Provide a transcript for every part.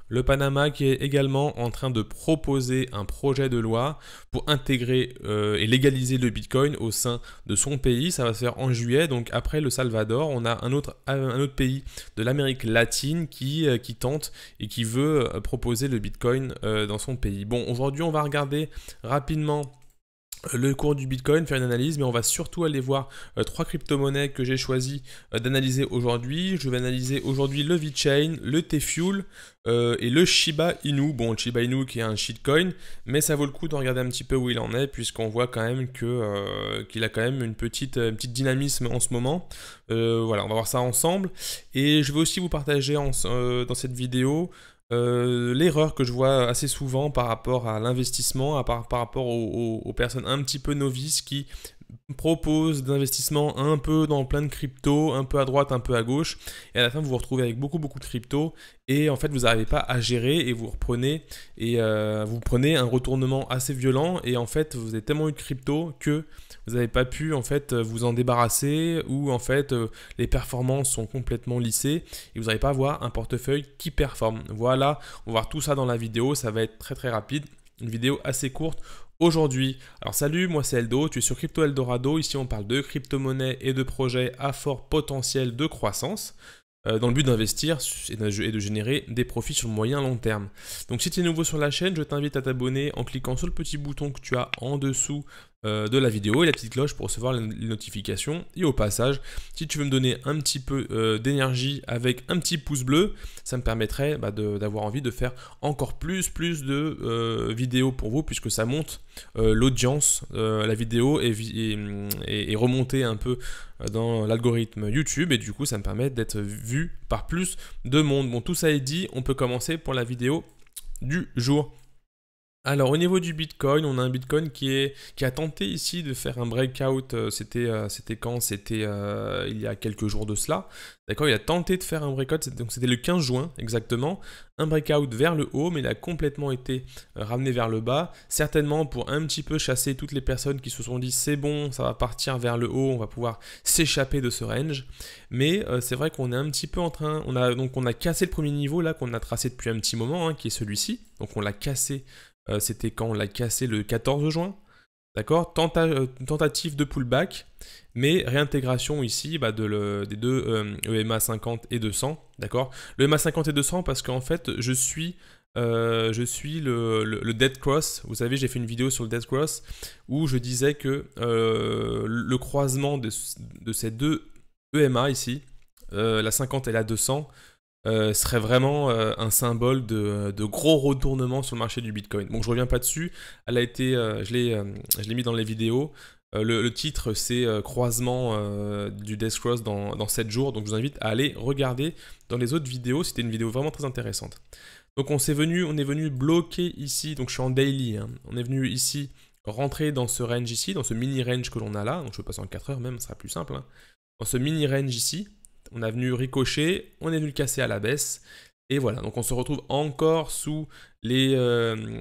Le Panama qui est également en train de proposer un projet de loi pour intégrer et légaliser le Bitcoin au sein de son pays. Ça va se faire en juillet, donc après le Salvador, on a un autre pays de l'Amérique latine qui tente et qui veut proposer le Bitcoin dans son pays. Bon, aujourd'hui, on va regarder rapidement le cours du Bitcoin, faire une analyse, mais on va surtout aller voir trois crypto-monnaies que j'ai choisi d'analyser aujourd'hui. Je vais analyser aujourd'hui le VeChain, le T-Fuel et le Shiba Inu. Bon, le Shiba Inu qui est un shitcoin, mais ça vaut le coup de regarder un petit peu où il en est, puisqu'on voit quand même qu'il a quand même une petite dynamisme en ce moment. Voilà, on va voir ça ensemble. Et je vais aussi vous partager dans cette vidéo l'erreur que je vois assez souvent par rapport à l'investissement, par rapport aux personnes un petit peu novices qui proposent d'investissement un peu dans plein de cryptos, un peu à droite, un peu à gauche, et à la fin vous vous retrouvez avec beaucoup de cryptos, et en fait vous n'arrivez pas à gérer, et vous prenez un retournement assez violent, et en fait vous avez tellement eu de cryptos que vous n'avez pas pu en fait vous en débarrasser, ou en fait les performances sont complètement lissées, et vous n'arrivez pas à avoir un portefeuille qui performe. Voilà, on va voir tout ça dans la vidéo, ça va être très rapide, une vidéo assez courte aujourd'hui. Alors salut, moi c'est Eldo, tu es sur Crypto Eldorado, ici on parle de crypto-monnaies et de projets à fort potentiel de croissance, dans le but d'investir et de générer des profits sur le moyen long terme. Donc si tu es nouveau sur la chaîne, je t'invite à t'abonner en cliquant sur le petit bouton que tu as en dessous de la vidéo et la petite cloche pour recevoir les notifications. Et au passage, si tu veux me donner un petit peu d'énergie avec un petit pouce bleu, ça me permettrait d'avoir envie de faire encore plus de vidéos pour vous, puisque ça monte l'audience. La vidéo est remontée un peu dans l'algorithme YouTube, et du coup ça me permet d'être vu par plus de monde. Bon, tout ça est dit, on peut commencer pour la vidéo du jour. Alors au niveau du Bitcoin, on a un Bitcoin qui a tenté ici de faire un breakout, c'était quand? C'était il y a quelques jours de cela. D'accord, il a tenté de faire un breakout, donc c'était le 15 juin exactement, un breakout vers le haut, mais il a complètement été ramené vers le bas, certainement pour un petit peu chasser toutes les personnes qui se sont dit c'est bon, ça va partir vers le haut, on va pouvoir s'échapper de ce range. Mais c'est vrai qu'on est un petit peu en train, on a cassé le premier niveau là qu'on a tracé depuis un petit moment, hein, qui est celui-ci, donc on l'a cassé. C'était quand on l'a cassé le 14 juin, d'accord, tentative de pullback, mais réintégration ici des deux EMA 50 et 200, d'accord. Le EMA 50 et 200 parce qu'en fait je suis le dead cross. Vous savez, j'ai fait une vidéo sur le dead cross où je disais que le croisement de ces deux EMA ici, la 50 et la 200, serait vraiment un symbole de gros retournement sur le marché du Bitcoin. Bon, je reviens pas dessus, elle a été, je l'ai mis dans les vidéos. Le titre c'est croisement du Death Cross dans 7 jours, donc je vous invite à aller regarder dans les autres vidéos, c'était une vidéo vraiment très intéressante. Donc on est venu bloquer ici, donc je suis en daily, hein. On est venu ici rentrer dans ce range ici, dans ce mini range que l'on a là, donc je vais passer en 4 heures même, ce sera plus simple, hein. Dans ce mini range ici, on a venu ricocher, on est venu le casser à la baisse, et voilà, donc on se retrouve encore sous les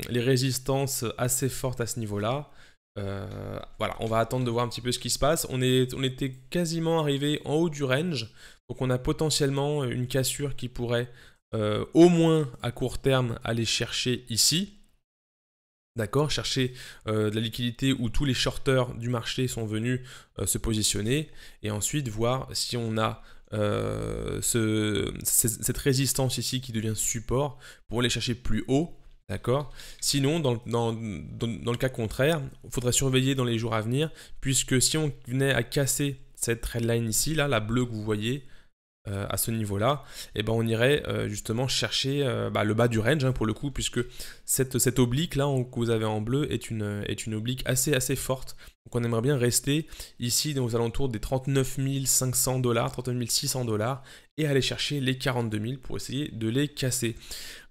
résistances assez fortes à ce niveau-là. Voilà, on va attendre de voir un petit peu ce qui se passe. On était quasiment arrivé en haut du range, donc on a potentiellement une cassure qui pourrait au moins à court terme aller chercher ici. D'accord, chercher de la liquidité où tous les shorters du marché sont venus se positionner, et ensuite voir si on a cette résistance ici qui devient support pour aller chercher plus haut. D'accord. Sinon, dans le cas contraire, il faudrait surveiller dans les jours à venir, puisque si on venait à casser cette trendline ici, là, la bleue que vous voyez, à ce niveau-là, et ben on irait justement chercher le bas du range, hein, pour le coup, puisque cette oblique là que vous avez en bleu est une oblique assez forte. Donc on aimerait bien rester ici aux alentours des 39 500 $, 39 600 $, et aller chercher les 42 000 pour essayer de les casser.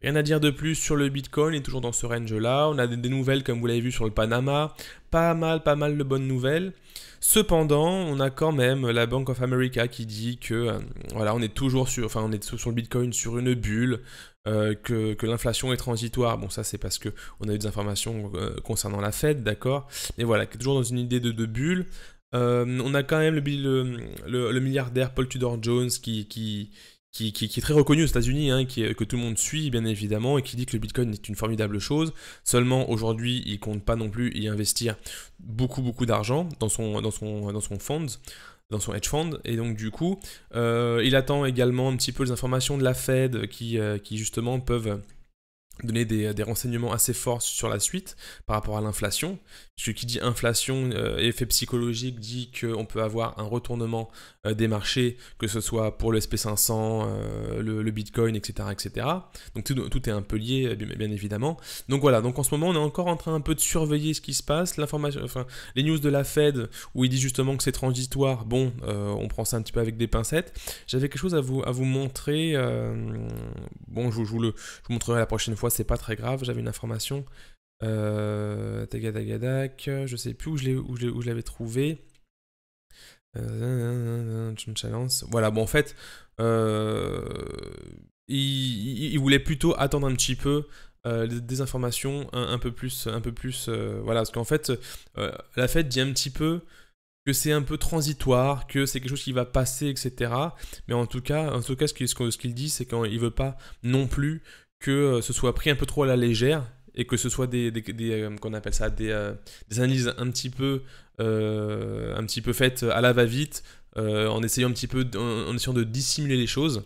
Rien à dire de plus sur le Bitcoin, il est toujours dans ce range là. On a des nouvelles comme vous l'avez vu sur le Panama, pas mal de bonnes nouvelles. Cependant, on a quand même la Bank of America qui dit que voilà, on est toujours sur le Bitcoin sur une bulle, que l'inflation est transitoire. Bon, ça c'est parce que on a eu des informations concernant la Fed, d'accord. Mais voilà, toujours dans une idée de bulle. On a quand même le milliardaire Paul Tudor Jones qui qui est très reconnu aux États-Unis, hein, que tout le monde suit bien évidemment, et qui dit que le Bitcoin est une formidable chose. Seulement aujourd'hui, il compte pas non plus y investir beaucoup d'argent dans son fund, dans son hedge fund, et donc du coup, il attend également un petit peu les informations de la Fed qui justement peuvent donner des renseignements assez forts sur la suite par rapport à l'inflation. Puisque qui dit inflation, effet psychologique, dit qu'on peut avoir un retournement des marchés, que ce soit pour le SP500, le Bitcoin, etc., etc. Donc tout est un peu lié, bien évidemment. Donc voilà, donc en ce moment, on est encore en train un peu de surveiller ce qui se passe. L'information, enfin, les news de la Fed, où il dit justement que c'est transitoire, bon, on prend ça un petit peu avec des pincettes. J'avais quelque chose à vous montrer. Bon, je vous montrerai la prochaine fois, c'est pas très grave. J'avais une information. Tagadac, je sais plus où je l'avais trouvé. Voilà, bon, en fait, il voulait plutôt attendre un petit peu des informations un peu plus, voilà, parce qu'en fait, la Fed dit un petit peu que c'est un peu transitoire, que c'est quelque chose qui va passer, etc. Mais en tout cas ce qu'il dit, c'est qu'il veut pas non plus que ce soit pris un peu trop à la légère, et que ce soit qu'on appelle ça des analyses un petit peu faites à la va-vite, en essayant en essayant de dissimuler les choses,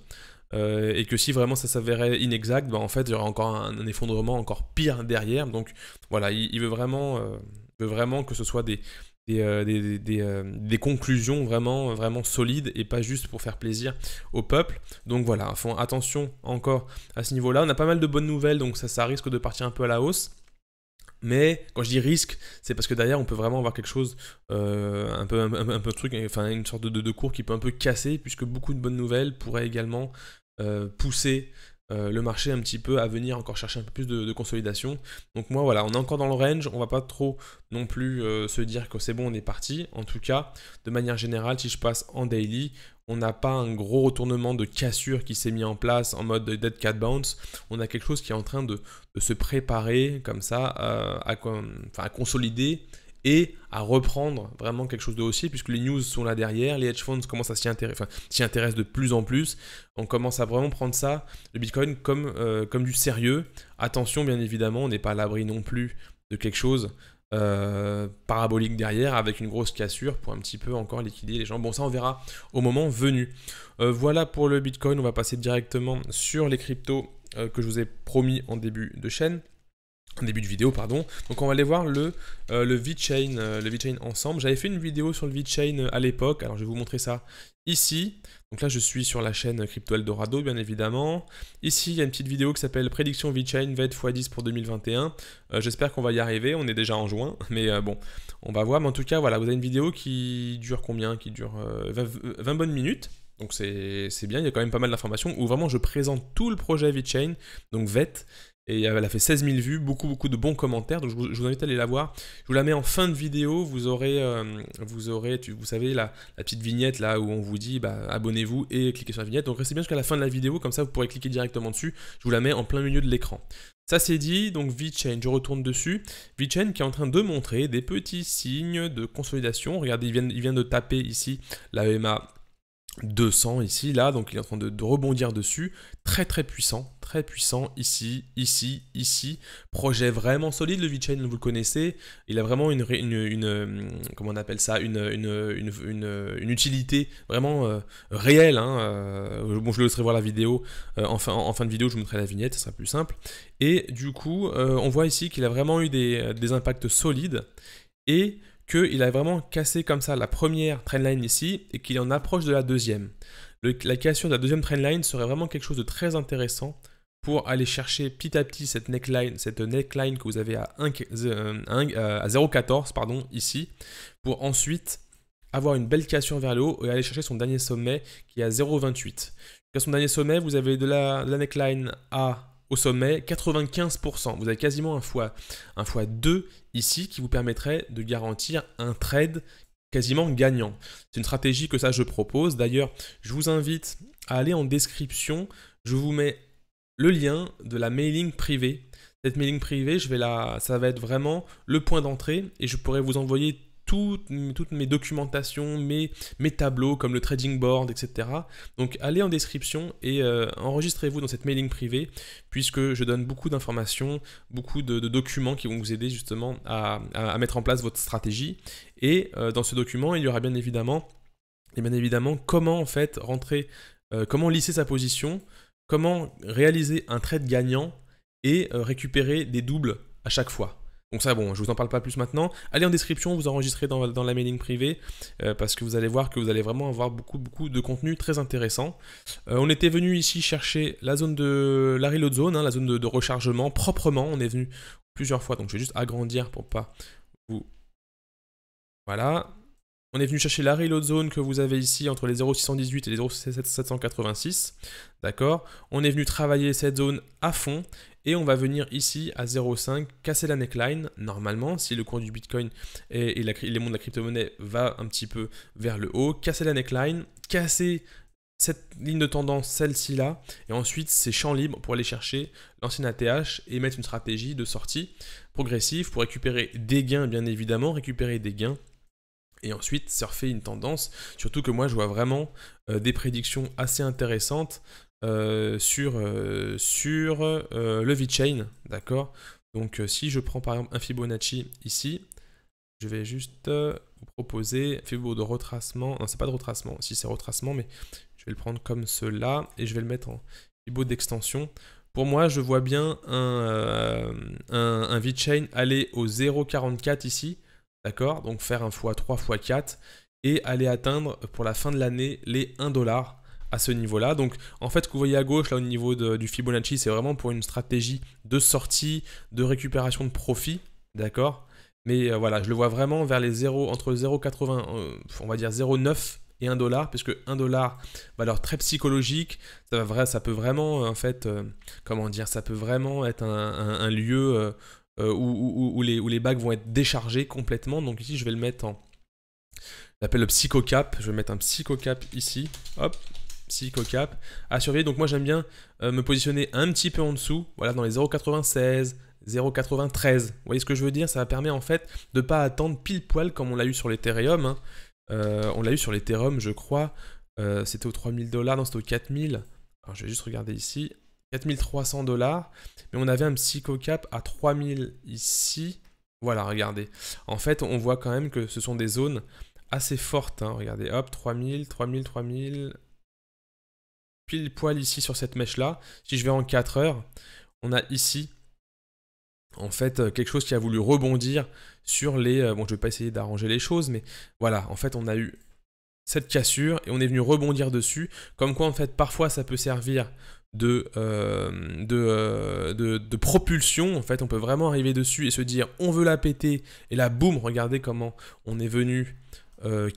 et que si vraiment ça s'avérait inexact, bah en fait il y aura encore un effondrement encore pire derrière. Donc voilà, il veut vraiment que ce soit des conclusions vraiment solides, et pas juste pour faire plaisir au peuple. Donc voilà, font attention encore à ce niveau-là. On a pas mal de bonnes nouvelles, donc ça risque de partir un peu à la hausse. Mais quand je dis risque, c'est parce que derrière on peut vraiment avoir quelque chose, un peu truc, enfin une sorte de cours qui peut un peu casser, puisque beaucoup de bonnes nouvelles pourraient également pousser le marché un petit peu à venir encore chercher un peu plus de consolidation. Donc moi voilà, on est encore dans le range, on va pas trop non plus se dire que c'est bon, on est parti. En tout cas, de manière générale, si je passe en daily, on n'a pas un gros retournement de cassure qui s'est mis en place en mode dead cat bounce. On a quelque chose qui est en train de se préparer comme ça à consolider et à reprendre vraiment quelque chose de haussier, puisque les news sont là derrière, les hedge funds commencent à s'y intéressent de plus en plus. On commence à vraiment prendre ça, le Bitcoin, comme du sérieux. Attention, bien évidemment, on n'est pas à l'abri non plus de quelque chose parabolique derrière, avec une grosse cassure pour un petit peu encore liquider les gens. Bon, ça on verra au moment venu. Voilà pour le Bitcoin. On va passer directement sur les cryptos que je vous ai promis en début de vidéo, pardon. Donc on va aller voir le VeChain ensemble. J'avais fait une vidéo sur le VeChain à l'époque, alors je vais vous montrer ça ici. Donc là je suis sur la chaîne Crypto Eldorado, bien évidemment. Ici il y a une petite vidéo qui s'appelle Prédiction VeChain va être x10 pour 2021. J'espère qu'on va y arriver, on est déjà en juin, mais bon, on va voir. Mais en tout cas voilà, vous avez une vidéo qui dure combien? Qui dure 20 bonnes minutes. Donc c'est bien, il y a quand même pas mal d'informations où vraiment je présente tout le projet VeChain, donc VET. Et elle a fait 16 000 vues, beaucoup de bons commentaires, donc je vous invite à aller la voir. Je vous la mets en fin de vidéo, vous aurez vous savez, la petite vignette là où on vous dit bah, abonnez-vous et cliquez sur la vignette. Donc restez bien jusqu'à la fin de la vidéo, comme ça vous pourrez cliquer directement dessus. Je vous la mets en plein milieu de l'écran. Ça c'est dit, donc VeChain, je retourne dessus. VeChain qui est en train de montrer des petits signes de consolidation. Regardez, il vient de taper ici la EMA 200 ici, là, donc il est en train de rebondir dessus, très puissant ici, projet vraiment solide, le VeChain, vous le connaissez, il a vraiment comment on appelle ça, une utilité vraiment réelle, hein, bon je le laisserai voir la vidéo, en fin de vidéo je vous mettrai la vignette, ça sera plus simple, et du coup on voit ici qu'il a vraiment eu des impacts solides, et qu'il a vraiment cassé comme ça la première trendline ici et qu'il en approche de la deuxième. La cassure de la deuxième trendline serait vraiment quelque chose de très intéressant pour aller chercher petit à petit cette neckline que vous avez à 0,14 pardon, ici, pour ensuite avoir une belle cassure vers le haut et aller chercher son dernier sommet qui est à 0,28. À son dernier sommet, vous avez de la neckline au sommet, 95%. Vous avez quasiment un fois 2 ici qui vous permettrait de garantir un trade quasiment gagnant. C'est une stratégie que je propose. D'ailleurs, je vous invite à aller en description. Je vous mets le lien de la mailing privée. Cette mailing privée, ça va être vraiment le point d'entrée et je pourrais vous envoyer toutes mes documentations, mes tableaux comme le trading board, etc. Donc allez en description et enregistrez-vous dans cette mailing privée puisque je donne beaucoup d'informations, beaucoup de documents qui vont vous aider justement à mettre en place votre stratégie. Et dans ce document, il y aura bien évidemment comment en fait rentrer, comment lisser sa position, comment réaliser un trade gagnant et récupérer des doubles à chaque fois. Donc ça, bon, je vous en parle pas plus maintenant. Allez en description, vous enregistrez dans la mailing privée parce que vous allez voir que vous allez vraiment avoir beaucoup de contenu très intéressant. On était venu ici chercher la zone de la reload zone, hein, la zone de rechargement proprement. On est venu plusieurs fois, donc je vais juste agrandir pour pas vous... Voilà. On est venu chercher la reload zone que vous avez ici entre les 0,618 et les 0,786. D'accord. On est venu travailler cette zone à fond. Et on va venir ici à 0,5, casser la neckline, normalement, si le cours du Bitcoin et les mondes de la crypto-monnaie va un petit peu vers le haut, casser la neckline, casser cette ligne de tendance, celle-ci là, et ensuite c'est champ libre pour aller chercher l'ancien ATH et mettre une stratégie de sortie progressive pour récupérer des gains, bien évidemment, et ensuite surfer une tendance, surtout que moi je vois vraiment des prédictions assez intéressantes sur le VeChain, d'accord. Donc si je prends par exemple un Fibonacci ici, je vais juste vous proposer Fibonacci de retracement, non c'est pas de retracement, si c'est retracement, mais je vais le prendre comme cela et je vais le mettre en Fibonacci d'extension. Pour moi, je vois bien un VeChain aller au 0,44 ici, d'accord, donc faire un x3, x4 et aller atteindre pour la fin de l'année les 1$ à ce niveau-là. Donc en fait, ce que vous voyez à gauche, là au niveau du Fibonacci, c'est vraiment pour une stratégie de sortie, de récupération de profit, d'accord. Mais voilà, je le vois vraiment vers les 0, entre 0,80, on va dire 0,9 et 1$, puisque 1$, valeur très psychologique, ça peut vraiment, en fait, comment dire, ça peut vraiment être un lieu où les bagues vont être déchargées complètement. Donc ici, je vais le mettre en... J'appelle le psychocap, je vais mettre un psychocap ici, hop, psychocap, à surveiller. Donc moi j'aime bien me positionner un petit peu en dessous, voilà, dans les 0,96, 0,93. Vous voyez ce que je veux dire? Ça va permettre en fait de ne pas attendre pile poil comme on l'a eu sur l'Ethereum. Hein. On l'a eu sur l'Ethereum, je crois. C'était aux 3000$, non, c'était aux 4000. Alors je vais juste regarder ici. 4300$. Mais on avait un psychocap à 3000 ici. Voilà, regardez. En fait, on voit quand même que ce sont des zones assez fortes. Hein. Regardez, hop, 3000, 3000, 3000. Pile poil ici sur cette mèche-là. Si je vais en 4 heures, on a ici, en fait, quelque chose qui a voulu rebondir sur les... bon, je ne vais pas essayer d'arranger les choses, mais voilà, en fait, on a eu cette cassure et on est venu rebondir dessus. Comme quoi, en fait, parfois, ça peut servir de propulsion. En fait, on peut vraiment arriver dessus et se dire, on veut la péter. Et là, boum, regardez comment on est venu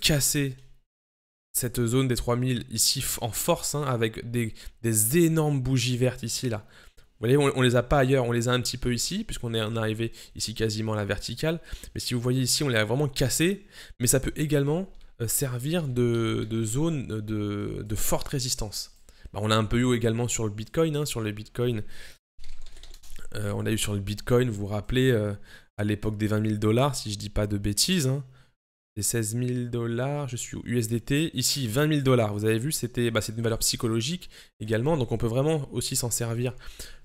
casser cette zone des 3000 ici en force, hein, avec des énormes bougies vertes ici, là. Vous voyez, on les a pas ailleurs, on les a un petit peu ici, puisqu'on est arrivé ici quasiment à la verticale. Mais si vous voyez ici, on les a vraiment cassés. Mais ça peut également servir de zone de forte résistance. Bah, on l'a un peu eu également sur le Bitcoin. Hein, sur le Bitcoin, on l'a eu sur le Bitcoin, vous vous rappelez, à l'époque des 20 000$, si je dis pas de bêtises. Hein, les 16 000$, je suis au USDT. Ici, 20 000$. Vous avez vu, c'était une valeur psychologique également. Donc on peut vraiment aussi s'en servir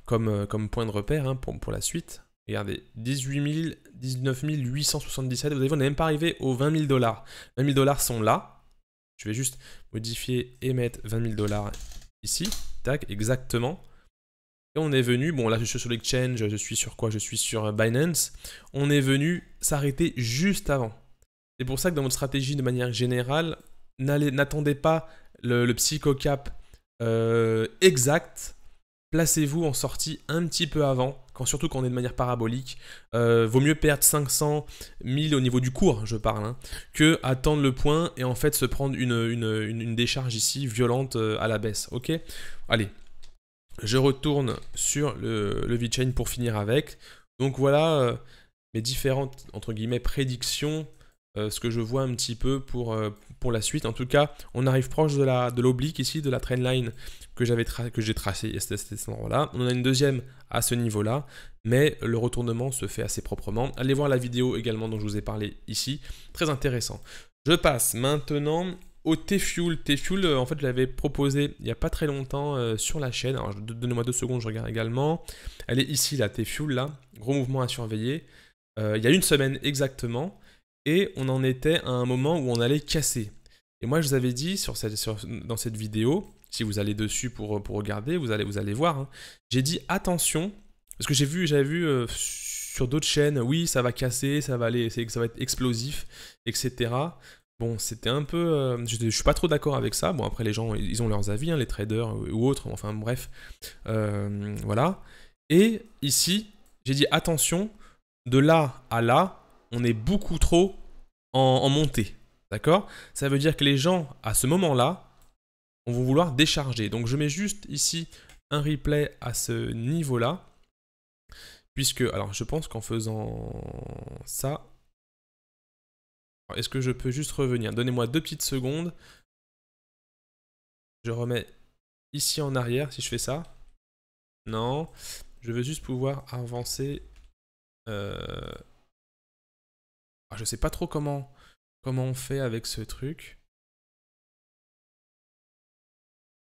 comme point de repère, hein, pour la suite. Regardez, 18 19 877. Vous avez vu, on n'est même pas arrivé aux 20 000$. 20 000$ sont là. Je vais juste modifier et mettre 20 000$ ici. Tac, exactement. Et on est venu, bon là je suis sur l'exchange, je suis sur quoi? Je suis sur Binance. On est venu s'arrêter juste avant. C'est pour ça que dans votre stratégie de manière générale, n'attendez pas le psychocap exact. Placez-vous en sortie un petit peu avant, surtout quand on est de manière parabolique. Vaut mieux perdre 500 000 au niveau du cours, je parle, hein, que attendre le point et en fait se prendre une décharge ici violente à la baisse. Ok, allez, je retourne sur le VeChain pour finir avec. Donc voilà mes différentes, entre guillemets, prédictions ce que je vois un petit peu pour la suite. En tout cas, on arrive proche de l'oblique ici, de la trendline que j'ai tracée à cet endroit-là. On en a une deuxième à ce niveau-là, mais le retournement se fait assez proprement. Allez voir la vidéo également dont je vous ai parlé ici, très intéressant. Je passe maintenant au T-Fuel. T-Fuel, en fait, je l'avais proposé il n'y a pas très longtemps sur la chaîne. Alors, donnez-moi 2 secondes, je regarde également. Elle est ici, la T-Fuel, là. Gros mouvement à surveiller. Il y a une semaine exactement. Et on en était à un moment où on allait casser. Et moi, je vous avais dit dans cette vidéo, si vous allez dessus pour regarder, vous allez voir. Hein, j'ai dit attention, parce que j'avais vu sur d'autres chaînes, oui, ça va casser, ça va être explosif, etc. Bon, c'était un peu... je suis pas trop d'accord avec ça. Bon, après, les gens, ils ont leurs avis, hein, les traders ou autres. Enfin, bref. Voilà. Et ici, j'ai dit attention, de là à là, on est beaucoup trop en montée. D'accord? Ça veut dire que les gens, à ce moment-là, vont vouloir décharger. Donc, je mets juste ici un replay à ce niveau-là. Puisque, alors, je pense qu'en faisant ça... Est-ce que je peux juste revenir? Donnez-moi 2 petites secondes. Je remets ici en arrière si je fais ça. Non. Je veux juste pouvoir avancer. Je sais pas trop comment on fait avec ce truc.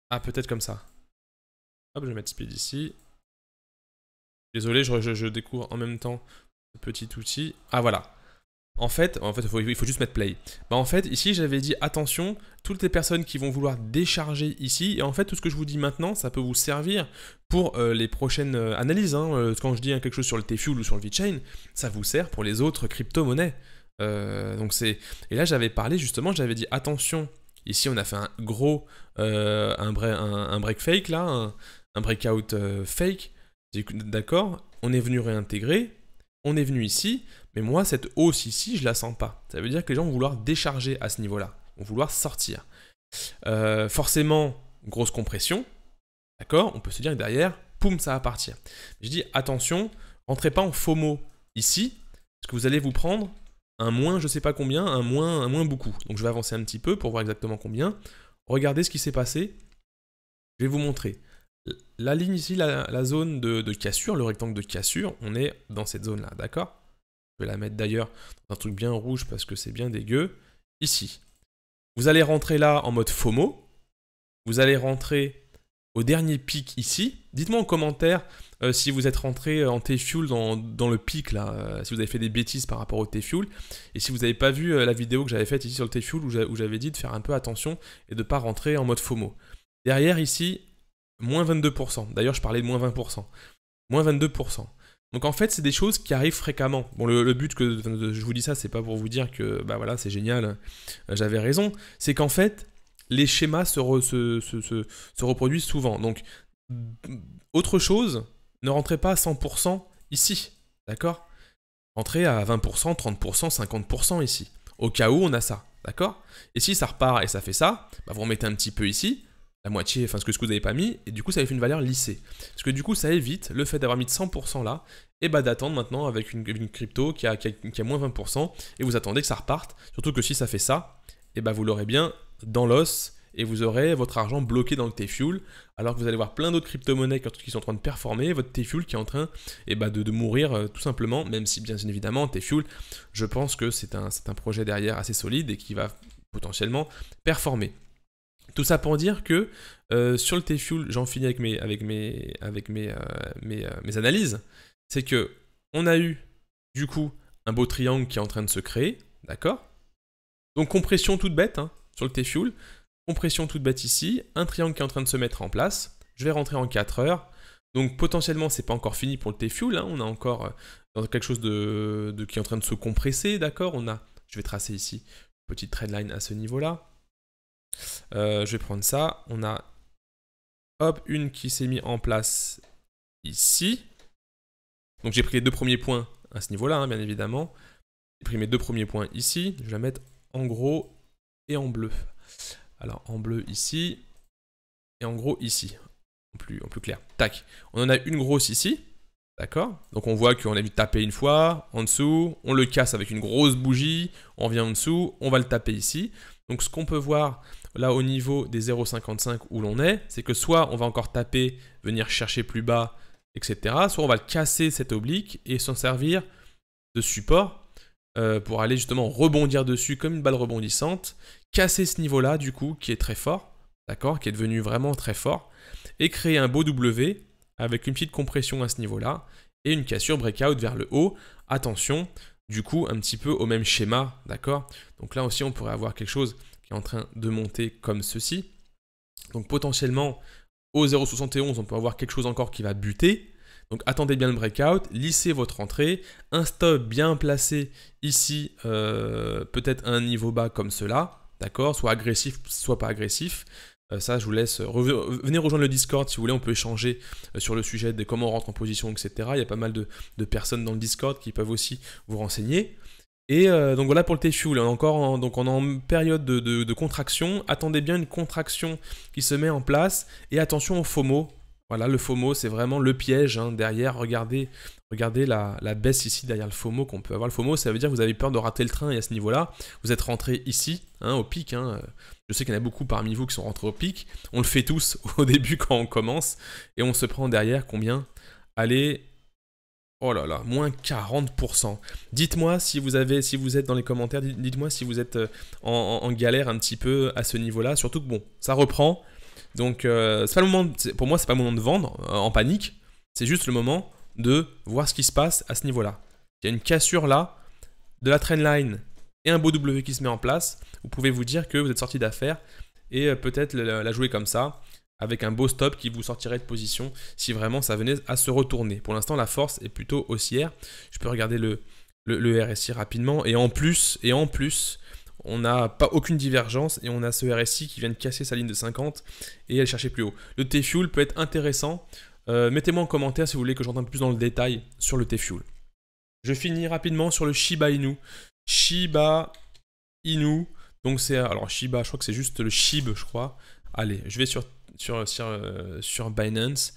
Ah, peut-être comme ça. Hop, je vais mettre speed ici. Désolé, je découvre en même temps ce petit outil. Ah, voilà. En fait, il faut juste mettre play. Bah, en fait, ici, j'avais dit attention, toutes les personnes qui vont vouloir décharger ici, et en fait, tout ce que je vous dis maintenant, ça peut vous servir pour les prochaines analyses. Hein. Quand je dis quelque chose sur le T-Fuel ou sur le VeChain, ça vous sert pour les autres crypto-monnaies. Et là, j'avais parlé justement, j'avais dit attention. Ici, on a fait un gros, un break fake là, un breakout fake. D'accord, on est venu réintégrer, on est venu ici, mais moi, cette hausse ici, je la sens pas. Ça veut dire que les gens vont vouloir décharger à ce niveau-là, vont vouloir sortir. Forcément, grosse compression, d'accord, on peut se dire que derrière, poum, ça va partir. Je dis attention, rentrez pas en FOMO ici, parce que vous allez vous prendre un moins je sais pas combien, un moins beaucoup. Donc je vais avancer un petit peu pour voir exactement combien. Regardez ce qui s'est passé. Je vais vous montrer. La ligne ici, la zone de cassure, le rectangle de cassure, on est dans cette zone-là, d'accord? Je vais la mettre d'ailleurs dans un truc bien rouge parce que c'est bien dégueu. Ici. Vous allez rentrer là en mode FOMO. Vous allez rentrer au dernier pic ici. Dites-moi en commentaire si vous êtes rentré en T-Fuel dans le pic là, si vous avez fait des bêtises par rapport au T-Fuel. Et si vous n'avez pas vu la vidéo que j'avais faite ici sur le T-Fuel où j'avais dit de faire un peu attention et de ne pas rentrer en mode FOMO. Derrière ici, moins 22%. D'ailleurs, je parlais de moins 20%. Moins 22%. Donc en fait, c'est des choses qui arrivent fréquemment. Bon, le but que je vous dis ça, c'est pas pour vous dire que bah voilà, c'est génial, j'avais raison. C'est qu'en fait, les schémas se reproduisent souvent. Donc, autre chose, ne rentrez pas à 100% ici, d'accord? Rentrez à 20%, 30%, 50% ici. Au cas où on a ça, d'accord? Et si ça repart et ça fait ça, bah vous remettez un petit peu ici, la moitié, enfin ce que vous n'avez pas mis, et du coup ça fait une valeur lissée. Parce que du coup ça évite le fait d'avoir mis de 100% là, et bah d'attendre maintenant avec une crypto qui a moins 20%, et vous attendez que ça reparte, surtout que si ça fait ça, et bah vous l'aurez bien dans l'os, et vous aurez votre argent bloqué dans le T-Fuel, alors que vous allez voir plein d'autres crypto-monnaies qui sont en train de performer, votre T-Fuel qui est en train de mourir tout simplement, même si bien évidemment T-Fuel, je pense que c'est un projet derrière assez solide et qui va potentiellement performer. Tout ça pour dire que sur le T-Fuel, j'en finis avec mes analyses, c'est que on a eu du coup un beau triangle qui est en train de se créer, d'accord? Donc compression toute bête hein, sur le T-Fuel, compression toute bête ici, un triangle qui est en train de se mettre en place, je vais rentrer en 4 heures, donc potentiellement c'est pas encore fini pour le T-Fuel, hein, on a encore dans quelque chose qui est en train de se compresser, d'accord? Je vais tracer ici une petite trendline à ce niveau-là. Je vais prendre ça. On a hop, une qui s'est mise en place ici. Donc j'ai pris les 2 premiers points à ce niveau-là, hein, bien évidemment. J'ai pris mes 2 premiers points ici. Je vais la mettre en gros et en bleu. Alors en bleu ici et en gros ici. En plus clair. Tac. On en a une grosse ici. D'accord? Donc on voit qu'on a vu taper une fois, en dessous, on le casse avec une grosse bougie, on vient en dessous, on va le taper ici. Donc ce qu'on peut voir là au niveau des 0,55 où l'on est, c'est que soit on va encore taper, venir chercher plus bas, etc. Soit on va casser cette oblique et s'en servir de support pour aller justement rebondir dessus comme une balle rebondissante, casser ce niveau-là du coup qui est très fort, d'accord, qui est devenu vraiment très fort, et créer un beau W avec une petite compression à ce niveau-là et une cassure breakout vers le haut. Attention, du coup un petit peu au même schéma, d'accord. Donc là aussi on pourrait avoir quelque chose qui est en train de monter comme ceci. Donc potentiellement au 0,71 on peut avoir quelque chose encore qui va buter. Donc attendez bien le breakout, lissez votre entrée, un stop bien placé ici, peut-être à un niveau bas comme cela, d'accord, soit agressif, soit pas agressif. Ça, je vous laisse, venez rejoindre le Discord si vous voulez, on peut échanger sur le sujet de comment on rentre en position, etc. Il y a pas mal de personnes dans le Discord qui peuvent aussi vous renseigner. Et donc voilà pour le T-Fuel, on est en période de contraction, attendez bien une contraction qui se met en place, et attention au FOMO. Voilà, le FOMO, c'est vraiment le piège hein, derrière. Regardez la baisse ici derrière le FOMO qu'on peut avoir. Le FOMO, ça veut dire que vous avez peur de rater le train et à ce niveau-là, vous êtes rentré ici, hein, au pic. Hein. Je sais qu'il y en a beaucoup parmi vous qui sont rentrés au pic. On le fait tous au début quand on commence. Et on se prend derrière combien? Allez, oh là là, moins 40%. Dites-moi si vous êtes dans les commentaires, dites-moi si vous êtes en galère un petit peu à ce niveau-là. Surtout que bon, ça reprend. Donc, c'est pas le moment pour moi, c'est pas le moment de vendre en panique. C'est juste le moment de voir ce qui se passe à ce niveau-là. Il y a une cassure là, de la trendline et un beau W qui se met en place. Vous pouvez vous dire que vous êtes sorti d'affaire et peut-être la jouer comme ça, avec un beau stop qui vous sortirait de position si vraiment ça venait à se retourner. Pour l'instant, la force est plutôt haussière. Je peux regarder le RSI rapidement. Et en plus, on n'a pas aucune divergence et on a ce RSI qui vient de casser sa ligne de 50 et aller chercher plus haut. Le T-Fuel peut être intéressant. Mettez-moi en commentaire si vous voulez que j'entre un peu plus dans le détail sur le T-Fuel. Je finis rapidement sur le Shiba Inu. Shiba Inu. Donc c'est... Alors Shiba, je crois que c'est juste le SHIB, je crois. Allez, je vais sur Binance.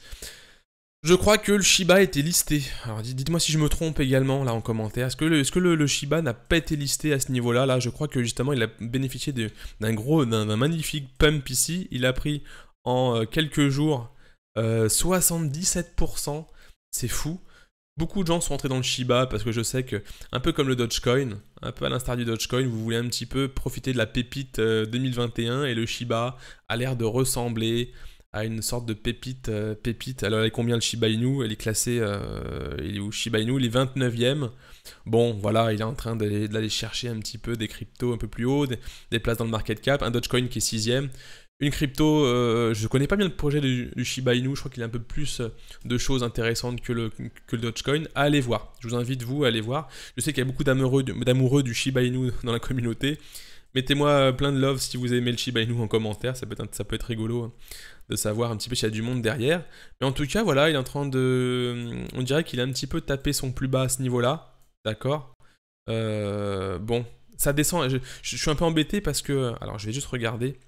Je crois que le Shiba a été listé. Alors dites-moi si je me trompe également là en commentaire. Est-ce que le Shiba n'a pas été listé à ce niveau-là? Là, je crois que justement il a bénéficié d'un magnifique pump ici. Il a pris en quelques jours 77%. C'est fou. Beaucoup de gens sont entrés dans le Shiba parce que je sais que, un peu comme le Dogecoin, un peu à l'instar du Dogecoin, vous voulez un petit peu profiter de la pépite 2021 et le Shiba a l'air de ressembler à une sorte de pépite. Alors, elle est combien le Shiba Inu? Elle est classée, il est où Shiba Inu? Il est 29e. Bon, voilà, il est en train d'aller chercher un petit peu des cryptos un peu plus haut, des places dans le market cap. Un Dogecoin qui est 6e. Une crypto, je connais pas bien le projet du Shiba Inu, je crois qu'il y a un peu plus de choses intéressantes que le Dogecoin. Allez voir, je vous invite vous à aller voir. Je sais qu'il y a beaucoup d'amoureux du Shiba Inu dans la communauté. Mettez-moi plein de love si vous aimez le Shiba Inu en commentaire, ça peut être rigolo hein, de savoir un petit peu s'il y a du monde derrière. Mais en tout cas, voilà, il est en train de... On dirait qu'il a un petit peu tapé son plus bas à ce niveau-là, d'accord. Bon, ça descend, je suis un peu embêté parce que... Alors, je vais juste regarder.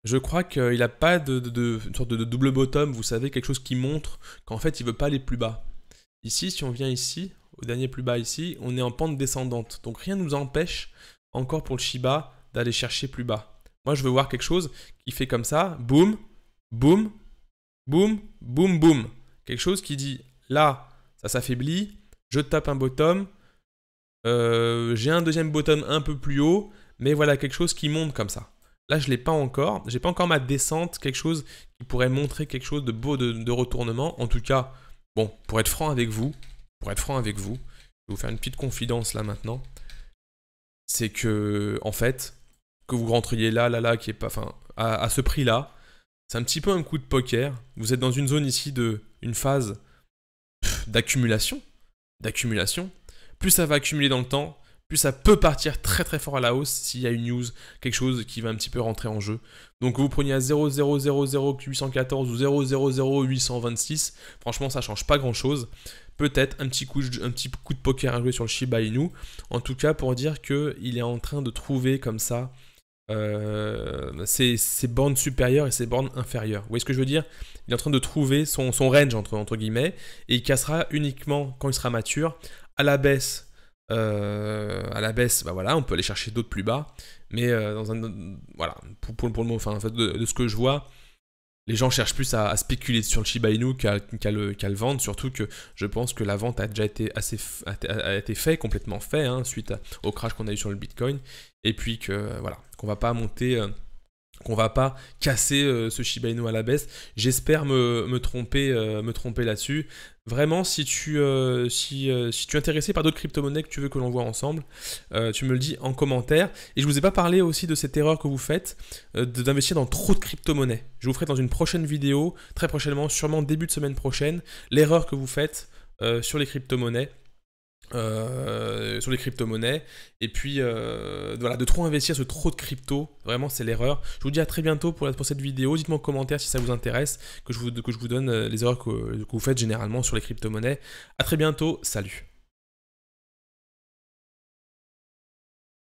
Je crois qu'il n'a pas une sorte de double bottom, vous savez, quelque chose qui montre qu'en fait il ne veut pas aller plus bas. Ici, si on vient ici, au dernier plus bas ici, on est en pente descendante. Donc rien ne nous empêche, encore pour le Shiba, d'aller chercher plus bas. Moi je veux voir quelque chose qui fait comme ça, boum, boum, boum, boum, boum. Quelque chose qui dit, là, ça s'affaiblit, je tape un bottom, j'ai un deuxième bottom un peu plus haut, mais voilà, quelque chose qui monte comme ça. Là, je ne l'ai pas encore. Je n'ai pas encore ma descente, quelque chose qui pourrait montrer quelque chose de beau de retournement. En tout cas, bon, pour être franc avec vous, je vais vous faire une petite confidence là maintenant. C'est que, en fait, que vous rentriez là, qui est pas, enfin, à ce prix-là, c'est un petit peu un coup de poker. Vous êtes dans une zone ici une phase d'accumulation. Plus ça va accumuler dans le temps, plus ça peut partir très très fort à la hausse s'il y a une news, quelque chose qui va un petit peu rentrer en jeu. Donc que vous preniez à 0,000,814 ou 0,00826, franchement ça change pas grand chose. Peut-être un petit coup de poker à jouer sur le Shiba Inu. En tout cas pour dire qu'il est en train de trouver comme ça ses bornes supérieures et ses bornes inférieures. Vous voyez ce que je veux dire? Il est en train de trouver son range entre guillemets, et il cassera uniquement quand il sera mature. À la baisse, bah voilà, on peut aller chercher d'autres plus bas, mais voilà, pour le moment, enfin, en fait, de ce que je vois, les gens cherchent plus à spéculer sur le Shiba Inu qu'à le vendre, surtout que je pense que la vente a déjà été a été fait, complètement fait, hein, suite au crash qu'on a eu sur le Bitcoin, et puis que voilà, qu'on va pas monter, qu'on va pas casser ce Shiba Inu à la baisse. J'espère me tromper là-dessus. Vraiment, si tu es intéressé par d'autres crypto-monnaies que tu veux que l'on voit ensemble, tu me le dis en commentaire. Et je vous ai pas parlé aussi de cette erreur que vous faites d'investir dans trop de crypto-monnaies. Je vous ferai dans une prochaine vidéo, très prochainement, sûrement début de semaine prochaine, l'erreur que vous faites sur les crypto-monnaies. Et puis voilà, de trop investir sur trop de crypto, vraiment c'est l'erreur. Je vous dis à très bientôt pour cette vidéo. Dites-moi en commentaire si ça vous intéresse que je vous donne les erreurs que vous faites généralement sur les crypto-monnaies. À très bientôt, salut.